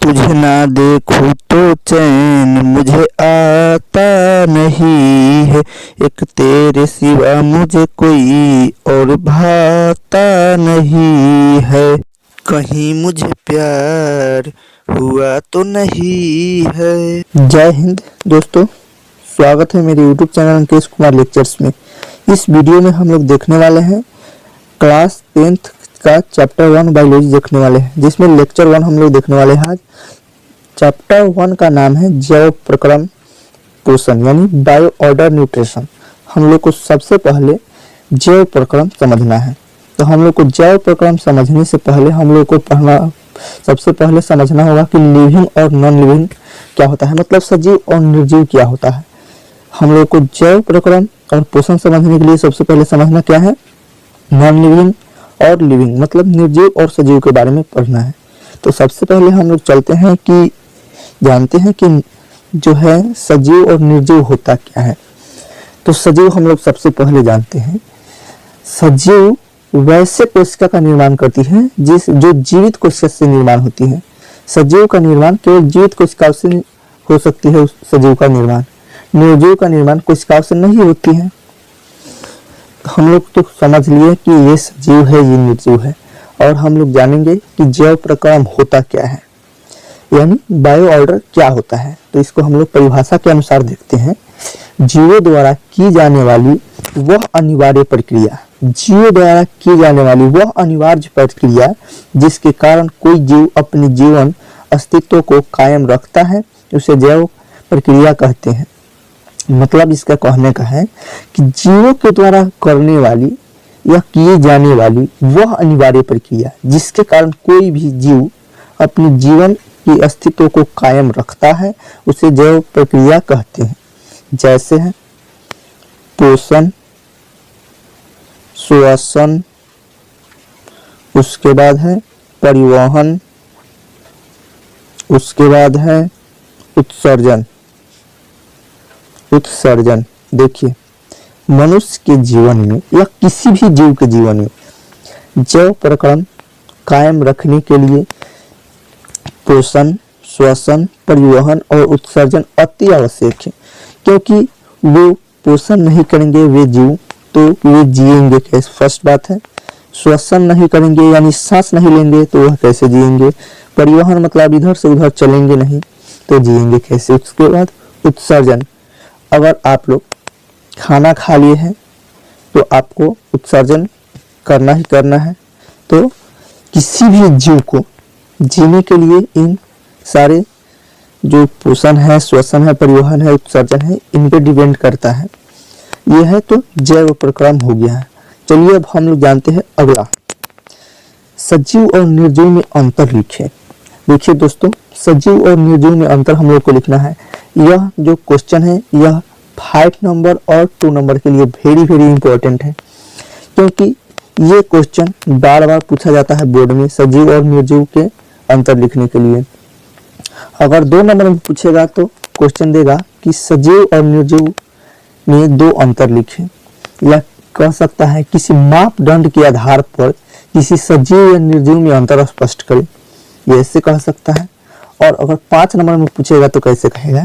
तुझे ना देखूं तो चैन मुझे आता नहीं है, एक तेरे सिवा मुझे कोई और भाता नहीं है। कहीं मुझे प्यार हुआ तो नहीं है। जय हिंद दोस्तों, स्वागत है मेरे YouTube channel Ankesh Kumar lectures में। इस वीडियो में हम लोग देखने वाले हैं क्लास 10th का चैप्टर 1 बायोलॉजी देखने वाले हैं, जिसमें लेक्चर 1 हम लोग देखने वाले हैं आज। चैप्टर 1 का नाम है जैव प्रक्रम पोषण यानी बायो ऑर्डर न्यूट्रिशन। हम लोग को सबसे पहले जैव प्रक्रम समझना है। तो हम लोग को जैव प्रक्रम समझने से पहले हम लोग को सबसे पहले समझना होगा कि लिविंग और नॉन लिविंग क्या होता है, मतलब सजीव और निर्जीव क्या होता है। हम लोग को जैव प्रक्रम और पोषण समझने के लिए सबसे पहले समझना क्या है, नॉन लिविंग और लिविंग मतलब निर्जीव और सजीव के बारे में पढ़ना है। तो सबसे पहले हम लोग चलते हैं कि जानते हैं कि जो है सजीव और निर्जीव होता क्या है। तो सजीव हम लोग सबसे पहले जानते हैं, सजीव वैसे कोशिका का निर्माण करती है जो जीवित कोशिका से निर्माण होती है। सजीव का निर्माण केवल जीवित कोशिकाओं से हो सकती है। सजीव का निर्माण निर्जीव का निर्माण कोशिकाओं से नहीं होती है। हम लोग तो समझ लिए कि ये सजीव है, ये निर्जीव है, और हम लोग जानेंगे कि जैव प्रक्रम होता क्या है यानी बायो ऑर्डर क्या होता है। तो इसको हम लोग परिभाषा के अनुसार देखते हैं। जीवों द्वारा की जाने वाली वह अनिवार्य प्रक्रिया, जीवों द्वारा की जाने वाली वह अनिवार्य प्रक्रिया जिसके कारण कोई जीव अपने जीवन अस्तित्व को कायम रखता है, उसे जैव प्रक्रिया कहते हैं। मतलब इसका कहने का है कि जीवों के द्वारा करने वाली या किए जाने वाली वह अनिवार्य प्रक्रिया जिसके कारण कोई भी जीव अपने जीवन के अस्तित्व को कायम रखता है, उसे जैव प्रक्रिया कहते हैं। जैसे है पोषण, श्वसन, उसके बाद है परिवहन, उसके बाद है उत्सर्जन। देखिए, मनुष्य के जीवन में या किसी भी जीव के जीवन में जैव प्रक्रम कायम रखने के लिए पोषण, श्वसन, परिवहन और उत्सर्जन अति आवश्यक है। क्योंकि वो पोषण नहीं करेंगे वे जीव तो वे जिएंगे कैसे, फर्स्ट बात है। श्वसन नहीं करेंगे यानी सांस नहीं लेंगे तो वह कैसे जिएंगे। परिवहन मतलब इधर से उधर चलेंगे नहीं तो जिएंगे कैसे। उसके बाद उत्सर्जन, अगर आप लोग खाना खा लिए हैं तो आपको उत्सर्जन करना ही करना है। तो किसी भी जीव को जीने के लिए इन सारे जो पोषण है, श्वसन है, परिवहन है, उत्सर्जन है, इन पे डिपेंड करता है। यह है तो जैव प्रक्रम हो गया है। चलिए अब हम लोग जानते हैं अगला, सजीव और निर्जीव में अंतर लिखें। देखिए दोस्तों, सजीव और निर्जीव में अंतर हम लोग को लिखना है। यह जो क्वेश्चन है यह 5 नंबर और 2 नंबर के लिए वेरी इंपॉर्टेंट है, क्योंकि ये क्वेश्चन बार बार पूछा जाता है बोर्ड में सजीव और निर्जीव के अंतर लिखने के लिए। अगर 2 नंबर में पूछेगा तो क्वेश्चन देगा कि सजीव और निर्जीव में 2 अंतर लिखें, या कह सकता है किसी मापदंड के आधार पर किसी सजीव या निर्जीव में अंतर स्पष्ट करें, ये ऐसे कह सकता है। और अगर 5 नंबर में पूछेगा तो कैसे कहेगा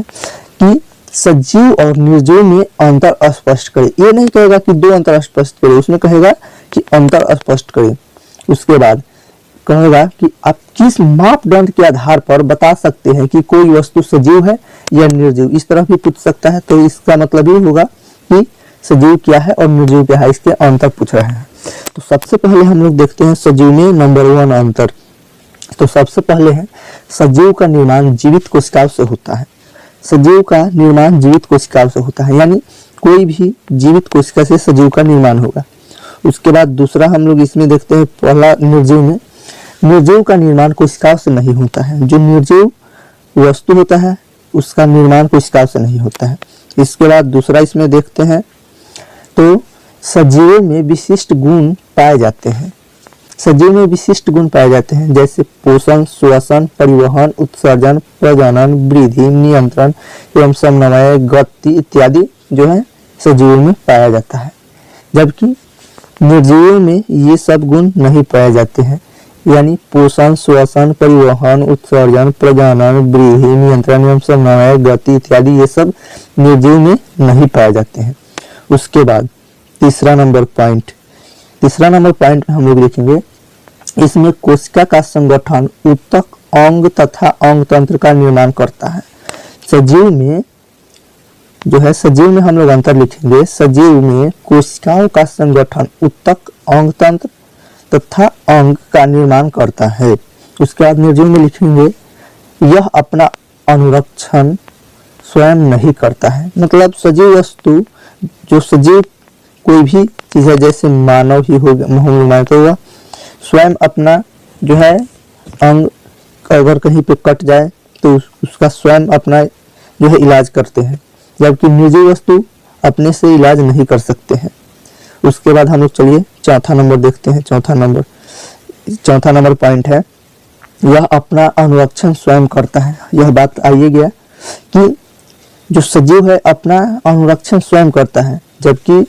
कि सजीव और निर्जीव में अंतर स्पष्ट करें। ये नहीं कहेगा कि 2 अंतर स्पष्ट करें, उसमें कहेगा कि अंतर स्पष्ट करें। उसके बाद कहेगा कि आप किस मापदंड के आधार पर बता सकते हैं कि कोई वस्तु सजीव है या निर्जीव, इस तरह भी पूछ सकता है। तो इसका मतलब ये होगा कि सजीव क्या है और निर्जीव क्या है, इसके अंतर पूछ रहे हैं। तो सबसे पहले हम लोग देखते हैं सजीव में नंबर 1 अंतर। तो सबसे पहले है सजीव का निर्माण जीवित कोशिकाओं से होता है। सजीव का निर्माण जीवित कोशिकाओं से होता है, यानी कोई भी जीवित कोशिका से सजीव का निर्माण होगा। उसके बाद दूसरा हम लोग इसमें देखते हैं, पहला निर्जीव में, निर्जीव का निर्माण कोशिकाओं से नहीं होता है। जो निर्जीव वस्तु होता है उसका निर्माण कोशिकाओं से नहीं होता है। इसके बाद दूसरा इसमें देखते हैं, तो सजीवों में विशिष्ट गुण पाए जाते हैं। सजीव में विशिष्ट गुण पाए जाते हैं जैसे पोषण, श्वसन, परिवहन, उत्सर्जन, प्रजनन, वृद्धि, नियंत्रण एवं समन्वय, गति इत्यादि जो है सजीवों में पाया जाता है। जबकि निर्जीवों में ये सब गुण नहीं पाए जाते हैं। यानी पोषण, श्वसन, परिवहन, उत्सर्जन, प्रजनन, वृद्धि, नियंत्रण एवं समन्वय, गति इत्यादि ये सब निर्जीव में नहीं पाए जाते हैं। उसके बाद तीसरा नंबर पॉइंट में हम लोग देखेंगे, इसमें कोशिका का संगठन ऊतक, अंग तथा अंग तंत्र का निर्माण करता है। सजीव में हम लोग अंतर लिखेंगे। सजीव में कोशिकाओं का संगठन ऊतक, अंग तंत्र तथा अंग का निर्माण करता है। उसके बाद निर्जीव में लिखेंगे, यह अपना अनुरक्षण स्वयं नहीं करता है। मतलब सजीव वस्तु, जो सजीव कोई भी चीज है, जैसे मानव ही हो गया, तो वह स्वयं अपना जो है अंग अगर कहीं पे कट जाए तो उसका स्वयं अपना जो है इलाज करते हैं, जबकि निर्जीव वस्तु अपने से इलाज नहीं कर सकते हैं। उसके बाद हम लोग चलिए चौथा नंबर देखते हैं। चौथा नंबर पॉइंट है, यह अपना अनुरक्षण स्वयं करता है। यह बात आइए गया कि जो सजीव है अपना अनुरक्षण स्वयं करता है, जबकि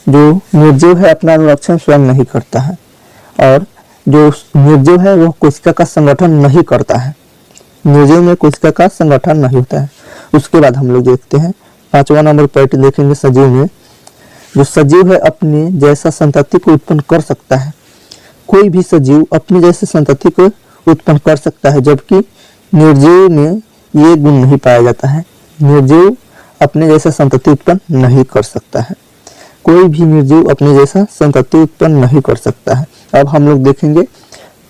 जो निर्जीव है अपना अनुरक्षण स्वयं नहीं करता है, और जो निर्जीव है वह कोशिका का संगठन नहीं करता है। निर्जीव में कोशिका का संगठन नहीं होता है। उसके बाद हम लोग देखते हैं 5वां नंबर पॉइंट देखेंगे। सजीव में जो सजीव है अपने जैसा संतति को उत्पन्न कर सकता है। कोई भी सजीव अपने जैसे संतति को उत्पन्न कर सकता है, जबकि निर्जीव में ये गुण नहीं पाया जाता है। निर्जीव अपने जैसा संतति उत्पन्न नहीं कर सकता है। कोई भी निर्जीव अपने जैसा संतति उत्पन्न नहीं कर सकता है। अब हम लोग देखेंगे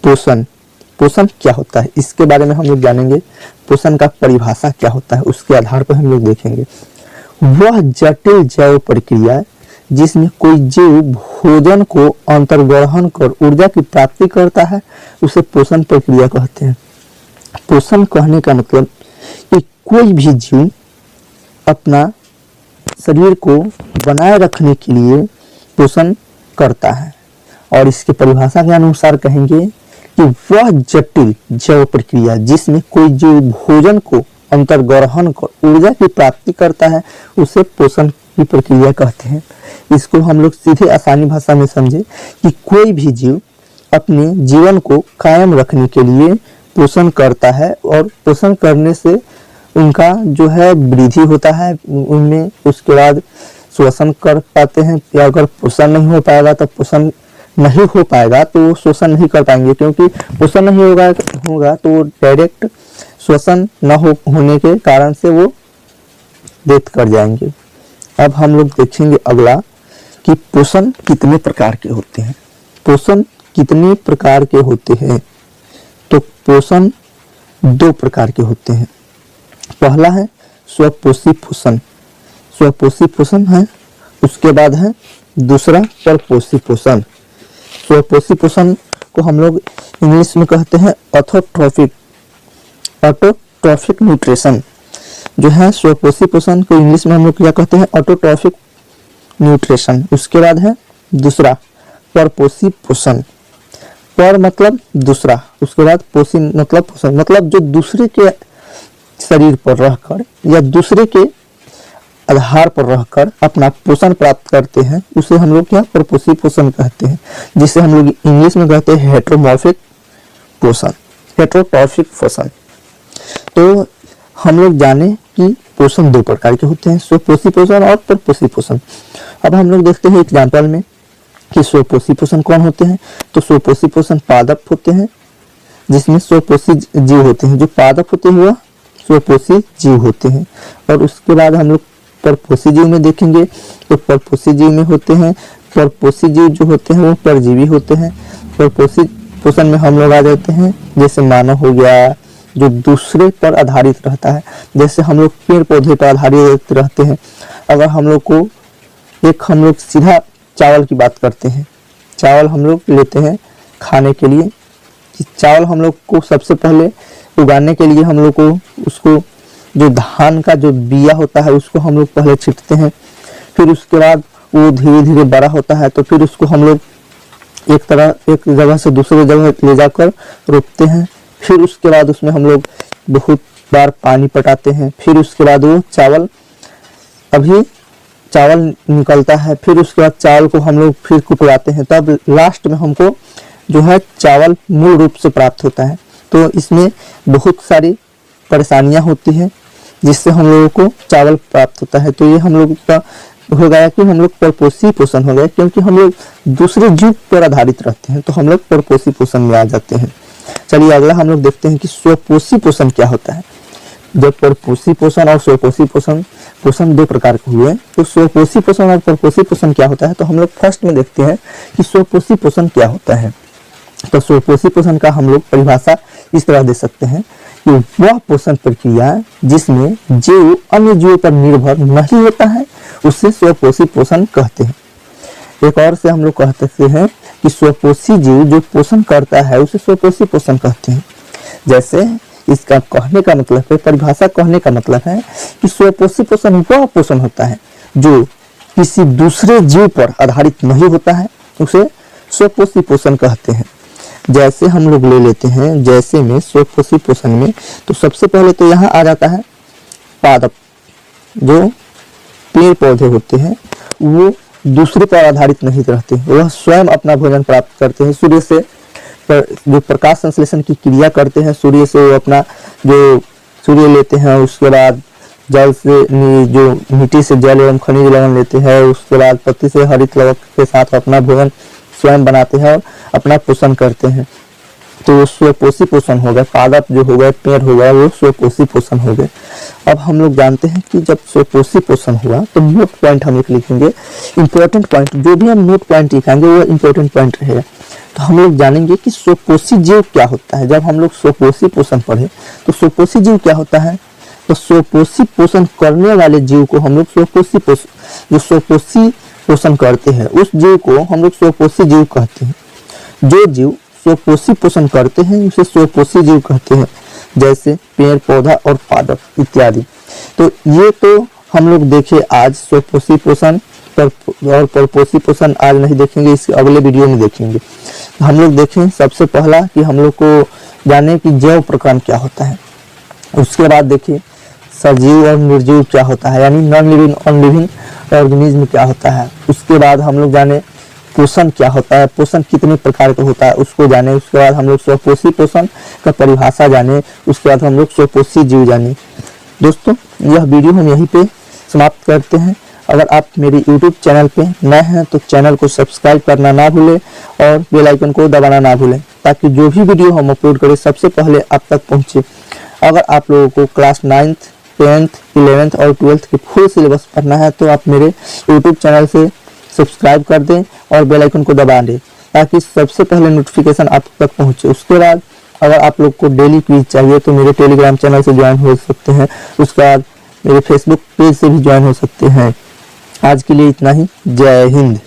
पोषण क्या होता है, इसके बारे में हम लोग जानेंगे। पोषण का परिभाषा क्या होता है, उसके आधार पर हम लोग देखेंगे। वह जटिल जैव प्रक्रिया जिसमें कोई जीव भोजन को अंतर्ग्रहण कर ऊर्जा की प्राप्ति करता है, उसे पोषण प्रक्रिया कहते हैं। पोषण कहने का मतलब कि कोई भी जीव अपना शरीर को बनाए रखने के लिए पोषण करता है, और इसके परिभाषा के अनुसार कहेंगे कि वह जटिल जैव प्रक्रिया जिसमें कोई जीव भोजन को अंतर्ग्रहण कर ऊर्जा की प्राप्ति करता है, उसे पोषण की प्रक्रिया कहते हैं। इसको हम लोग सीधे आसानी भाषा में समझे कि कोई भी जीव अपने जीवन को कायम रखने के लिए पोषण करता है, और पोषण करने से उनका जो है वृद्धि होता है उनमें। उसके बाद श्वसन कर पाते हैं, या अगर पोषण नहीं हो पाएगा तो वो श्वसन नहीं कर पाएंगे, क्योंकि पोषण नहीं होगा तो डायरेक्ट श्वसन न होने के कारण से वो डेथ कर जाएंगे। अब हम लोग देखेंगे अगला कि पोषण कितने प्रकार के होते हैं। तो पोषण 2 प्रकार के होते हैं। पहला है स्वपोषी पोषण है। उसके बाद है दूसरा परपोषी पोषण। स्वपोषी पोषण को हम लोग इंग्लिश में कहते हैं ऑटोट्रॉफिक न्यूट्रिशन। जो है स्वपोषी पोषण को इंग्लिश में हम लोग क्या कहते हैं, ऑटोट्रॉफिक न्यूट्रिशन। उसके बाद है दूसरा परपोषी पोषण। पर मतलब दूसरा, उसके बाद पोषी मतलब पोषण, मतलब जो दूसरे के शरीर पर रहकर या दूसरे के आधार पर रहकर अपना पोषण प्राप्त करते हैं, उसे हम लोग क्या परपोषी पोषण कहते हैं, जिसे हम लोग इंग्लिश में कहते हैं हेट्रोट्रॉफिक पोषण। तो हम लोग जाने कि पोषण 2 प्रकार के होते हैं, स्वपोषी पोषण और परपोषी पोषण। अब हम लोग देखते हैं एग्जाम्पल में कि स्वपोषी पोषण कौन होते हैं। तो स्वपोषी पोषण पादप होते हैं, जिसमें स्वपोषी जीव होते हैं। जो पादप होते हैं वह स्वपोषी जीव होते हैं। और उसके बाद हम लोग परपोषी जीव में देखेंगे, तो परपोषी जीव में होते हैं, परपोषी जीव जो होते हैं वो परजीवी होते हैं। परपोषी पोषण में हम लोग आ जाते हैं, जैसे मानव हो गया, जो दूसरे पर आधारित रहता है। जैसे हम लोग पेड़ पौधे पर आधारित रहते हैं। अगर हम लोग सीधा चावल की बात करते हैं, चावल हम लोग लेते हैं खाने के लिए। चावल हम लोग को सबसे पहले उगाने के लिए हम लोग को उसको जो धान का जो बिया होता है उसको हम लोग पहले छींटते हैं। फिर उसके बाद वो धीरे धीरे बड़ा होता है, तो फिर उसको हम लोग एक जगह से दूसरे जगह ले जाकर रोपते हैं। फिर उसके बाद उसमें हम लोग बहुत बार पानी पटाते हैं। फिर उसके बाद वो चावल निकलता है। फिर उसके बाद चावल को हम लोग फिर कुटवाते हैं, तब लास्ट में हमको जो है चावल मूल रूप से प्राप्त होता है। तो इसमें बहुत सारी परेशानियां होती है जिससे हम लोगों को चावल प्राप्त होता है। तो ये हम लोग का हो गया कि हम लोग परपोषी पोषण हो गए, क्योंकि हम लोग दूसरे जीव पर आधारित रहते हैं तो हम लोग परपोषी पोषण में आ जाते हैं। चलिए अगला हम लोग देखते हैं कि स्वपोषी पोषण क्या होता है। जब परपोषी पोषण और स्वपोषी पोषण दो प्रकार के हुए, तो स्वपोषी पोषण और परपोषी पोषण क्या होता है, तो हम लोग फर्स्ट में देखते हैं कि स्वपोषी पोषण क्या होता है। तो स्वपोषी पोषण का हम लोग परिभाषा इस तरह दे सकते हैं कि वह पोषण प्रक्रिया जिसमें जीव अन्य जीवों पर निर्भर नहीं होता है उसे स्वपोषी पोषण कहते हैं। एक और से हम लोग कह सकते हैं कि स्वपोषी जीव जो पोषण करता है उसे स्वपोषी पोषण कहते हैं। जैसे इसका कहने का मतलब है, परिभाषा कहने का मतलब है कि स्वपोषी पोषण वह पोषण होता है जो किसी दूसरे जीव पर आधारित नहीं होता है, उसे स्वपोषी पोषण कहते हैं। जैसे हम लोग ले लेते हैं, जैसे में स्वपोषी पोषण में तो सबसे पहले तो यहाँ आ जाता है पादप। जो पेड़ पौधे होते हैं वो दूसरे पर आधारित नहीं रहते, वह स्वयं अपना भोजन प्राप्त करते हैं। सूर्य से जो प्रकाश संश्लेषण की क्रिया करते हैं, सूर्य से वो अपना जो सूर्य लेते हैं, उसके बाद जल से जो मिट्टी से जल एवं खनिज लवण लेते हैं, उसके बाद पत्ती से हरित लवक के साथ अपना भोजन स्वयं बनाते हैं और अपना पोषण करते हैं। तो वो स्वपोषी पोषण हो गए। पादप जो हो गए, पेड़ हो गया, वो स्वपोषी पोषण हो गए। अब हम लोग जानते हैं कि जब स्वपोषी पोषण हुआ तो नोट पॉइंट हम लोग लिखेंगे, इंपॉर्टेंट पॉइंट, जो भी हम नोट पॉइंट लिखेंगे वो इंपॉर्टेंट पॉइंट रहेगा। तो हम लोग जानेंगे कि स्वपोषी जीव क्या होता है। जब हम लोग स्वपोषी पोषण पढ़े तो स्वपोषी जीव क्या होता है, तो स्वपोषी पोषण करने वाले जीव को हम लोग स्वपोषी पोषण करते हैं उस जीव को हम लोग स्वपोषी जीव कहते हैं। जो जीव स्वपोषी पोषण करते हैं उसे स्वपोषी जीव कहते हैं, जैसे पेड़ पौधा और पादप इत्यादि। तो ये तो हम लोग देखे आज स्वपोषी पोषण और परपोषी पोषण आज नहीं देखेंगे, इस अगले वीडियो में देखेंगे। हम लोग देखें सबसे पहला कि हम लोग को जाने कि जैव प्रकरण क्या होता है। उसके बाद देखिए सजीव और निर्जीव क्या होता है, यानी नॉन लिविंग और लिविंग ऑर्गेनिज्म क्या होता है। उसके बाद हम लोग जाने पोषण क्या होता है, पोषण कितने प्रकार का होता है उसको जाने। उसके बाद हम लोग स्वपोषी पोषण का परिभाषा जाने। उसके बाद हम लोग स्वपोषी जीव जाने। दोस्तों यह वीडियो हम यहीं पे समाप्त करते हैं। अगर आप मेरे YouTube चैनल पे नए हैं तो चैनल को सब्सक्राइब करना ना भूलें और बेल आइकन को दबाना ना भूलें, ताकि जो भी वीडियो हम अपलोड करें सबसे पहले आप तक पहुंचे। अगर आप लोगों को क्लास 9th, 10th, 11th और 12th की फुल सिलेबस पढ़ना है तो आप मेरे YouTube चैनल से सब्सक्राइब कर दें और बेल आइकन को दबा दें, ताकि सबसे पहले नोटिफिकेशन आप तक पहुंचे। उसके बाद अगर आप लोग को डेली क्विज चाहिए तो मेरे टेलीग्राम चैनल से ज्वाइन हो सकते हैं। उसके बाद मेरे फेसबुक पेज से भी ज्वाइन हो सकते हैं। आज के लिए इतना ही। जय हिंद।